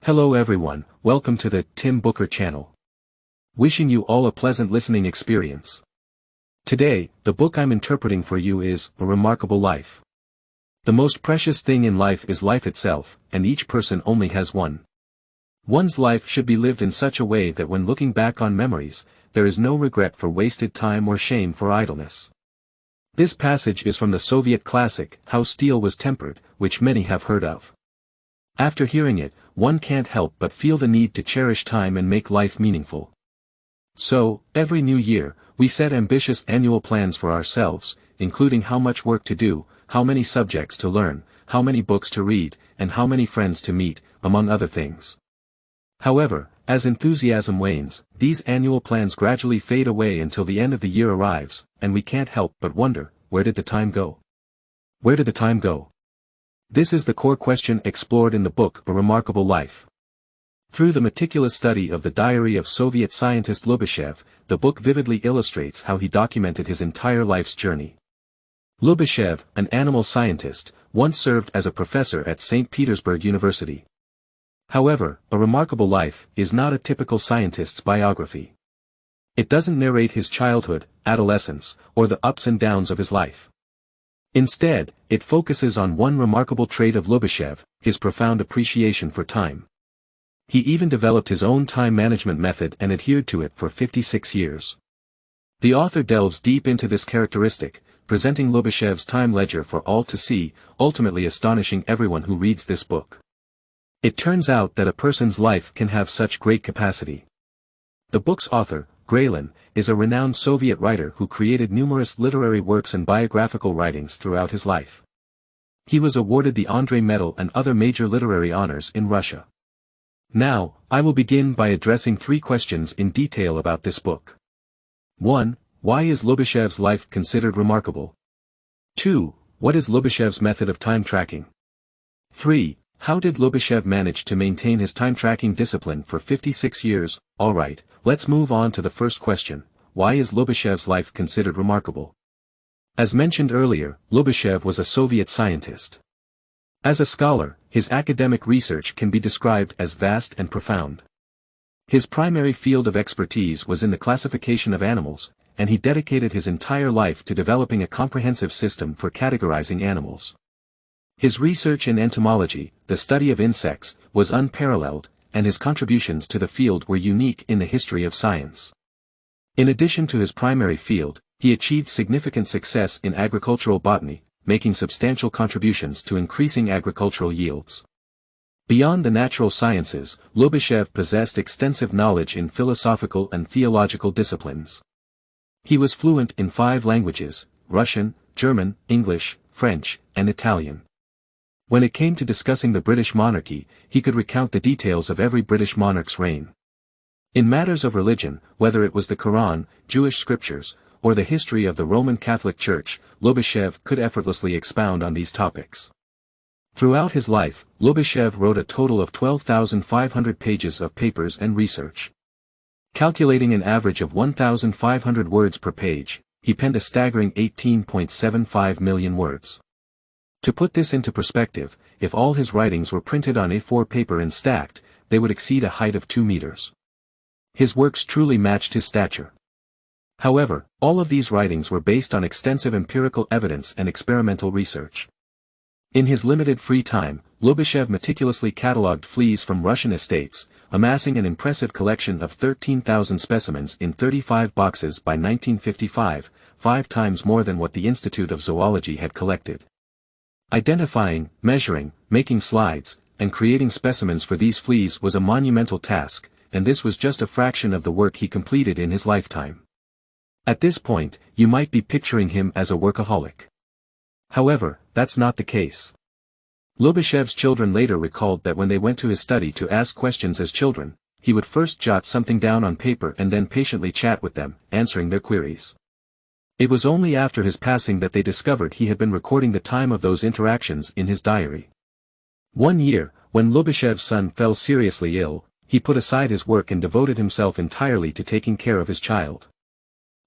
Hello everyone, welcome to the Tim Booker channel. Wishing you all a pleasant listening experience. Today, the book I'm interpreting for you is A Remarkable Life. The most precious thing in life is life itself, and each person only has one. One's life should be lived in such a way that when looking back on memories, there is no regret for wasted time or shame for idleness. This passage is from the Soviet classic, How Steel Was Tempered, which many have heard of. After hearing it, one can't help but feel the need to cherish time and make life meaningful. So, every new year, we set ambitious annual plans for ourselves, including how much work to do, how many subjects to learn, how many books to read, and how many friends to meet, among other things. However, as enthusiasm wanes, these annual plans gradually fade away until the end of the year arrives, and we can't help but wonder, where did the time go? Where did the time go? This is the core question explored in the book A Remarkable Life. Through the meticulous study of the diary of Soviet scientist Lyubishchev, the book vividly illustrates how he documented his entire life's journey. Lyubishchev, an animal scientist, once served as a professor at St. Petersburg University. However, A Remarkable Life is not a typical scientist's biography. It doesn't narrate his childhood, adolescence, or the ups and downs of his life. Instead, it focuses on one remarkable trait of Lyubishchev, his profound appreciation for time. He even developed his own time management method and adhered to it for 56 years. The author delves deep into this characteristic, presenting Lyubishchev's time ledger for all to see, ultimately astonishing everyone who reads this book. It turns out that a person's life can have such great capacity. The book's author, Graylin, is a renowned Soviet writer who created numerous literary works and biographical writings throughout his life. He was awarded the Andrei Medal and other major literary honors in Russia. Now, I will begin by addressing three questions in detail about this book. 1. Why is Lyubishchev's life considered remarkable? 2. What is Lyubishchev's method of time tracking? 3. How did Lyubishchev manage to maintain his time-tracking discipline for 56 years? Alright, let's move on to the first question. Why is Lyubishchev's life considered remarkable? As mentioned earlier, Lyubishchev was a Soviet scientist. As a scholar, his academic research can be described as vast and profound. His primary field of expertise was in the classification of animals, and he dedicated his entire life to developing a comprehensive system for categorizing animals. His research in entomology, the study of insects, was unparalleled, and his contributions to the field were unique in the history of science. In addition to his primary field, he achieved significant success in agricultural botany, making substantial contributions to increasing agricultural yields. Beyond the natural sciences, Lyubishchev possessed extensive knowledge in philosophical and theological disciplines. He was fluent in 5 languages: Russian, German, English, French, and Italian. When it came to discussing the British monarchy, he could recount the details of every British monarch's reign. In matters of religion, whether it was the Quran, Jewish scriptures, or the history of the Roman Catholic Church, Lyubishchev could effortlessly expound on these topics. Throughout his life, Lyubishchev wrote a total of 12,500 pages of papers and research. Calculating an average of 1,500 words per page, he penned a staggering 18.75 million words. To put this into perspective, if all his writings were printed on A4 paper and stacked, they would exceed a height of 2 meters. His works truly matched his stature. However, all of these writings were based on extensive empirical evidence and experimental research. In his limited free time, Lyubishchev meticulously catalogued fleas from Russian estates, amassing an impressive collection of 13,000 specimens in 35 boxes by 1955, 5 times more than what the Institute of Zoology had collected. Identifying, measuring, making slides, and creating specimens for these fleas was a monumental task, and this was just a fraction of the work he completed in his lifetime. At this point, you might be picturing him as a workaholic. However, that's not the case. Lyubishchev's children later recalled that when they went to his study to ask questions as children, he would first jot something down on paper and then patiently chat with them, answering their queries. It was only after his passing that they discovered he had been recording the time of those interactions in his diary. One year, when Lyubishchev's son fell seriously ill, he put aside his work and devoted himself entirely to taking care of his child.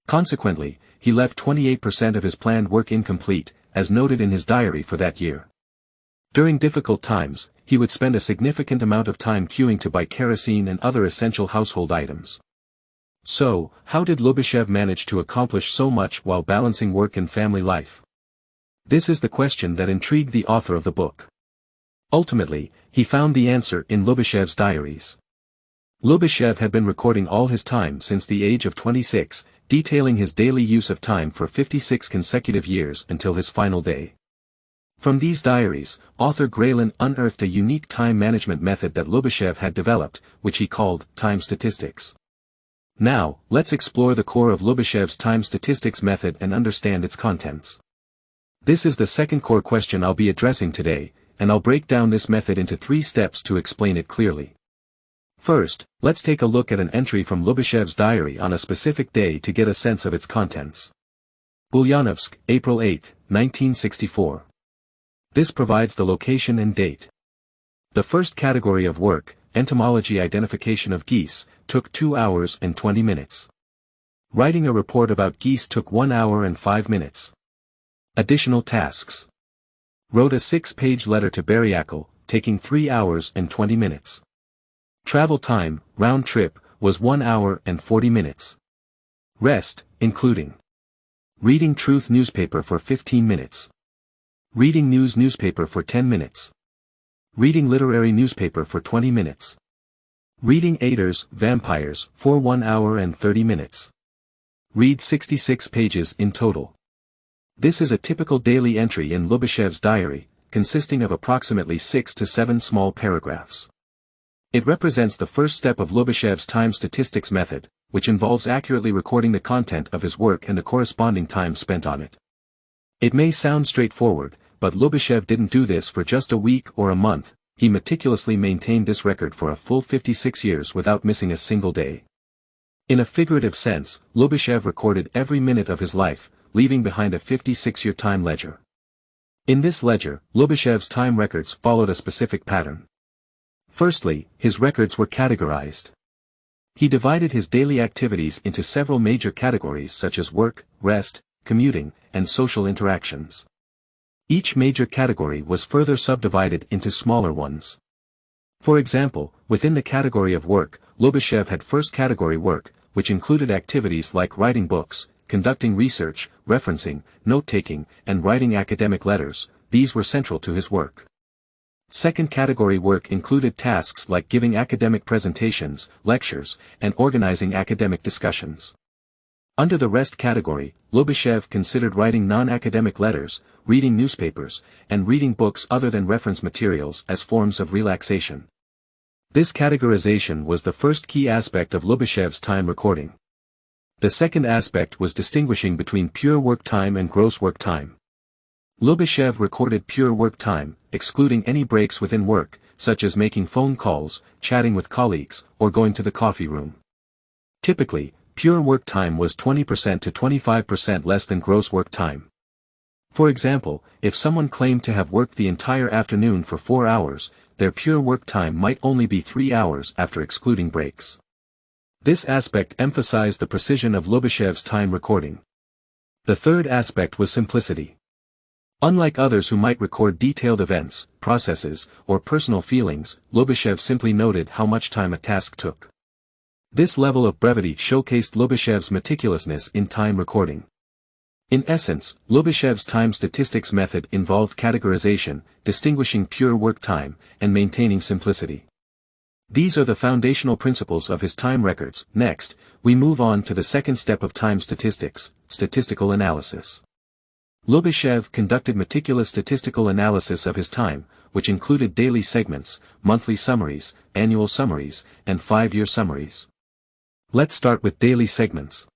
Consequently, he left 28% of his planned work incomplete, as noted in his diary for that year. During difficult times, he would spend a significant amount of time queuing to buy kerosene and other essential household items. So, how did Lyubishchev manage to accomplish so much while balancing work and family life? This is the question that intrigued the author of the book. Ultimately, he found the answer in Lyubishchev's diaries. Lyubishchev had been recording all his time since the age of 26, detailing his daily use of time for 56 consecutive years until his final day. From these diaries, author Graylin unearthed a unique time management method that Lyubishchev had developed, which he called time statistics. Now, let's explore the core of Lyubishchev's time statistics method and understand its contents. This is the second core question I'll be addressing today, and I'll break down this method into 3 steps to explain it clearly. First, let's take a look at an entry from Lyubishchev's diary on a specific day to get a sense of its contents. Ulyanovsk, April 8, 1964. This provides the location and date. The first category of work, entomology identification of geese, took 2 hours and 20 minutes. Writing a report about geese took 1 hour and 5 minutes. Additional tasks. Wrote a 6-page letter to Beryakul, taking 3 hours and 20 minutes. Travel time, round trip, was 1 hour and 40 minutes. Rest, including reading Truth newspaper for 15 minutes. Reading news newspaper for 10 minutes. Reading literary newspaper for 20 minutes. Reading Aiders, Vampires, for 1 hour and 30 minutes. Read 66 pages in total. This is a typical daily entry in Lyubishchev's diary, consisting of approximately 6 to 7 small paragraphs. It represents the first step of Lyubishchev's time statistics method, which involves accurately recording the content of his work and the corresponding time spent on it. It may sound straightforward, but Lyubishchev didn't do this for just a week or a month. He meticulously maintained this record for a full 56 years without missing a single day. In a figurative sense, Lyubishchev recorded every minute of his life, leaving behind a 56-year time ledger. In this ledger, Lyubishchev's time records followed a specific pattern. Firstly, his records were categorized. He divided his daily activities into several major categories such as work, rest, commuting, and social interactions. Each major category was further subdivided into smaller ones. For example, within the category of work, Lyubishchev had first category work, which included activities like writing books, conducting research, referencing, note-taking, and writing academic letters. These were central to his work. Second category work included tasks like giving academic presentations, lectures, and organizing academic discussions. Under the rest category, Lyubishchev considered writing non-academic letters, reading newspapers, and reading books other than reference materials as forms of relaxation. This categorization was the first key aspect of Lyubishchev's time recording. The second aspect was distinguishing between pure work time and gross work time. Lyubishchev recorded pure work time, excluding any breaks within work, such as making phone calls, chatting with colleagues, or going to the coffee room. Typically, pure work time was 20% to 25% less than gross work time. For example, if someone claimed to have worked the entire afternoon for 4 hours, their pure work time might only be 3 hours after excluding breaks. This aspect emphasized the precision of Lyubishchev's time recording. The third aspect was simplicity. Unlike others who might record detailed events, processes, or personal feelings, Lyubishchev simply noted how much time a task took. This level of brevity showcased Lyubishchev's meticulousness in time recording. In essence, Lyubishchev's time statistics method involved categorization, distinguishing pure work time, and maintaining simplicity. These are the foundational principles of his time records. Next, we move on to the second step of time statistics, statistical analysis. Lyubishchev conducted meticulous statistical analysis of his time, which included daily segments, monthly summaries, annual summaries, and 5-year summaries. Let's start with daily segments.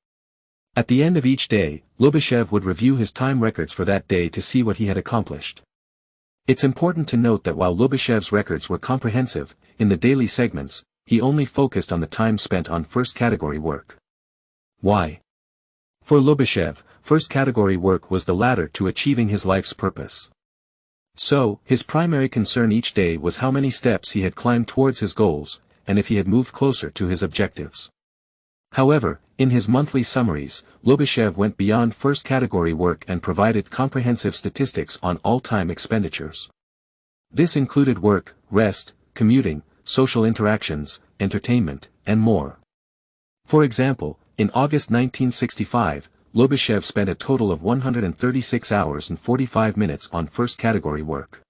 At the end of each day, Lyubishchev would review his time records for that day to see what he had accomplished. It's important to note that while Lyubishchev's records were comprehensive, in the daily segments, he only focused on the time spent on first category work. Why? For Lyubishchev, first category work was the ladder to achieving his life's purpose. So, his primary concern each day was how many steps he had climbed towards his goals, and if he had moved closer to his objectives. However, in his monthly summaries, Lyubishchev went beyond first category work and provided comprehensive statistics on all time expenditures. This included work, rest, commuting, social interactions, entertainment, and more. For example, in August 1965, Lyubishchev spent a total of 136 hours and 45 minutes on first-category work.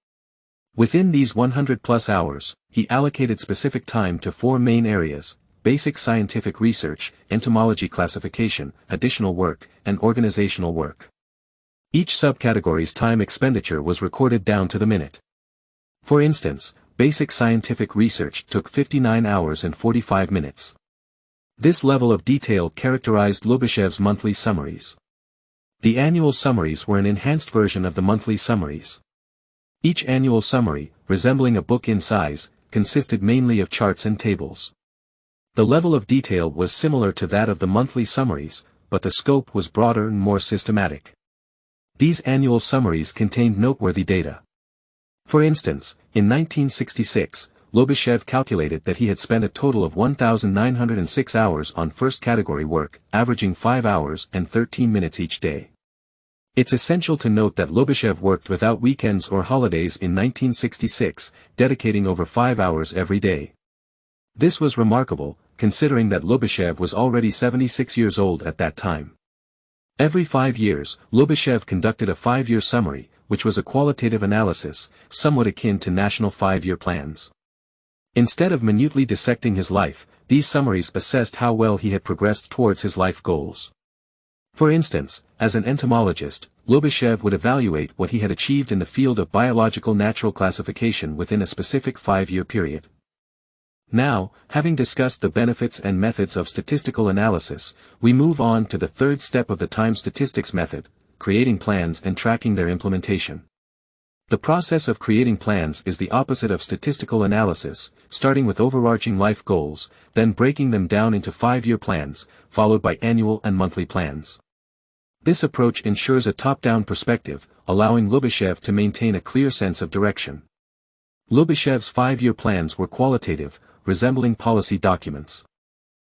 Within these 100-plus hours, he allocated specific time to four main areas: basic scientific research, entomology classification, additional work, and organizational work. Each subcategory's time expenditure was recorded down to the minute. For instance, basic scientific research took 59 hours and 45 minutes. This level of detail characterized Lyubishchev's monthly summaries. The annual summaries were an enhanced version of the monthly summaries. Each annual summary, resembling a book in size, consisted mainly of charts and tables. The level of detail was similar to that of the monthly summaries, but the scope was broader and more systematic. These annual summaries contained noteworthy data. For instance, in 1966, Lyubishchev calculated that he had spent a total of 1,906 hours on first-category work, averaging 5 hours and 13 minutes each day. It's essential to note that Lyubishchev worked without weekends or holidays in 1966, dedicating over 5 hours every day. This was remarkable, considering that Lyubishchev was already 76 years old at that time. Every 5 years, Lyubishchev conducted a 5-year summary, which was a qualitative analysis, somewhat akin to national 5-year plans. Instead of minutely dissecting his life, these summaries assessed how well he had progressed towards his life goals. For instance, as an entomologist, Lyubishchev would evaluate what he had achieved in the field of biological natural classification within a specific 5-year period. Now, having discussed the benefits and methods of statistical analysis, we move on to the third step of the time statistics method: creating plans and tracking their implementation. The process of creating plans is the opposite of statistical analysis, starting with overarching life goals, then breaking them down into 5-year plans, followed by annual and monthly plans. This approach ensures a top-down perspective, allowing Lyubishchev to maintain a clear sense of direction. Lyubishchev's 5-year plans were qualitative, resembling policy documents.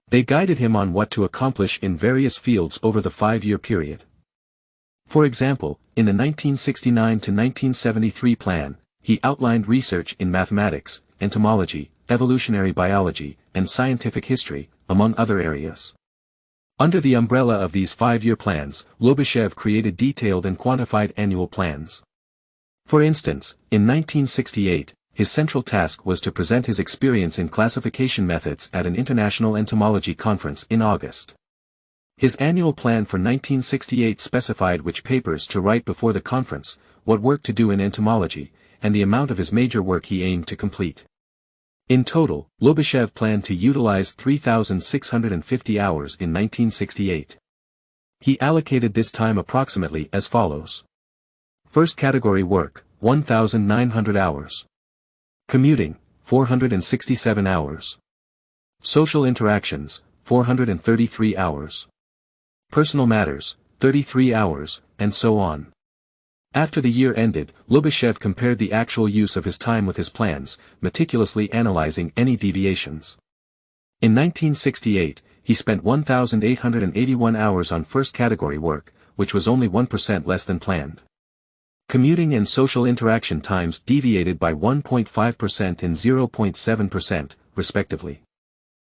They guided him on what to accomplish in various fields over the 5-year period. For example, in the 1969 to 1973 plan, he outlined research in mathematics, entomology, evolutionary biology, and scientific history, among other areas. Under the umbrella of these 5-year plans, Lyubishchev created detailed and quantified annual plans. For instance, in 1968, his central task was to present his experience in classification methods at an international entomology conference in August. His annual plan for 1968 specified which papers to write before the conference, what work to do in entomology, and the amount of his major work he aimed to complete. In total, Lyubishchev planned to utilize 3,650 hours in 1968. He allocated this time approximately as follows. First category work, 1,900 hours. Commuting, 467 hours. Social interactions, 433 hours. Personal matters, 33 hours, and so on. After the year ended, Lyubishchev compared the actual use of his time with his plans, meticulously analyzing any deviations. In 1968, he spent 1,881 hours on first category work, which was only 1% less than planned. Commuting and social interaction times deviated by 1.5% and 0.7%, respectively.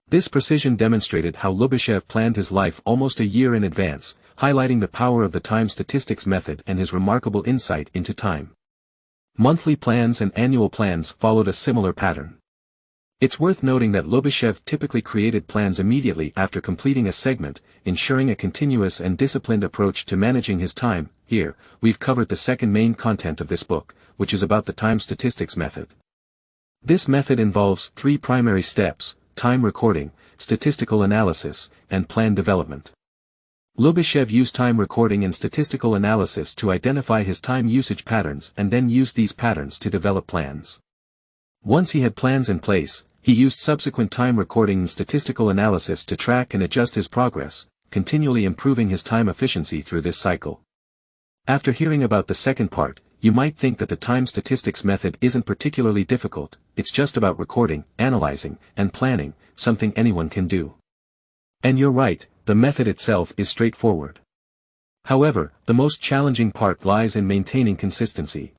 This precision demonstrated how Lyubishchev planned his life almost a year in advance, highlighting the power of the time statistics method and his remarkable insight into time. Monthly plans and annual plans followed a similar pattern. It's worth noting that Lyubishchev typically created plans immediately after completing a segment, ensuring a continuous and disciplined approach to managing his time. Here, we've covered the second main content of this book, which is about the time statistics method. This method involves 3 primary steps: time recording, statistical analysis, and plan development. Lyubishchev used time recording and statistical analysis to identify his time usage patterns and then used these patterns to develop plans. Once he had plans in place, he used subsequent time recording and statistical analysis to track and adjust his progress, continually improving his time efficiency through this cycle. After hearing about the second part, you might think that the time statistics method isn't particularly difficult. It's just about recording, analyzing, and planning, something anyone can do. And you're right, the method itself is straightforward. However, the most challenging part lies in maintaining consistency.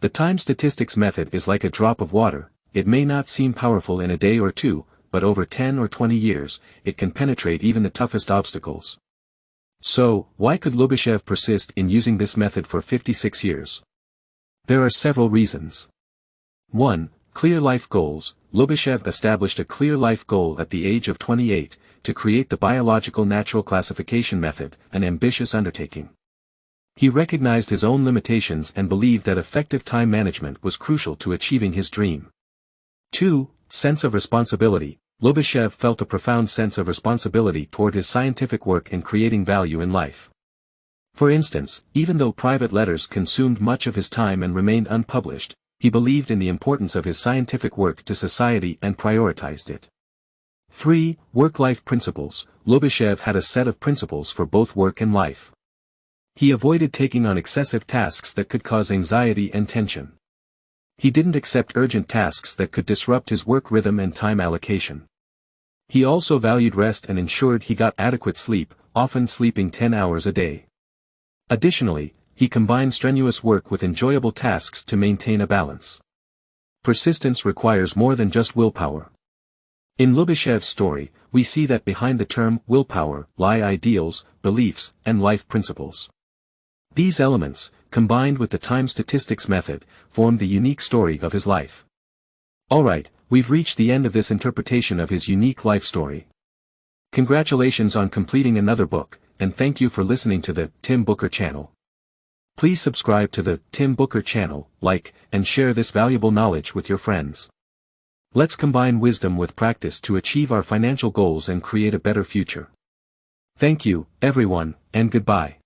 The time statistics method is like a drop of water. It may not seem powerful in a day or two, but over 10 or 20 years, it can penetrate even the toughest obstacles. So, why could Lyubishchev persist in using this method for 56 years? There are several reasons. 1. Clear life goals. Lyubishchev established a clear life goal at the age of 28, to create the biological natural classification method, an ambitious undertaking. He recognized his own limitations and believed that effective time management was crucial to achieving his dream. 2. Sense of responsibility. Lyubishchev felt a profound sense of responsibility toward his scientific work in creating value in life. For instance, even though private letters consumed much of his time and remained unpublished, he believed in the importance of his scientific work to society and prioritized it. 3. Work-life principles. Lyubishchev had a set of principles for both work and life. He avoided taking on excessive tasks that could cause anxiety and tension. He didn't accept urgent tasks that could disrupt his work rhythm and time allocation. He also valued rest and ensured he got adequate sleep, often sleeping 10 hours a day. Additionally, he combined strenuous work with enjoyable tasks to maintain a balance. Persistence requires more than just willpower. In Lyubishchev's story, we see that behind the term willpower lie ideals, beliefs, and life principles. These elements, combined with the time statistics method, form the unique story of his life. Alright, we've reached the end of this interpretation of his unique life story. Congratulations on completing another book, and thank you for listening to the Tim Booker channel. Please subscribe to the Tim Booker channel, like, and share this valuable knowledge with your friends. Let's combine wisdom with practice to achieve our financial goals and create a better future. Thank you, everyone, and goodbye.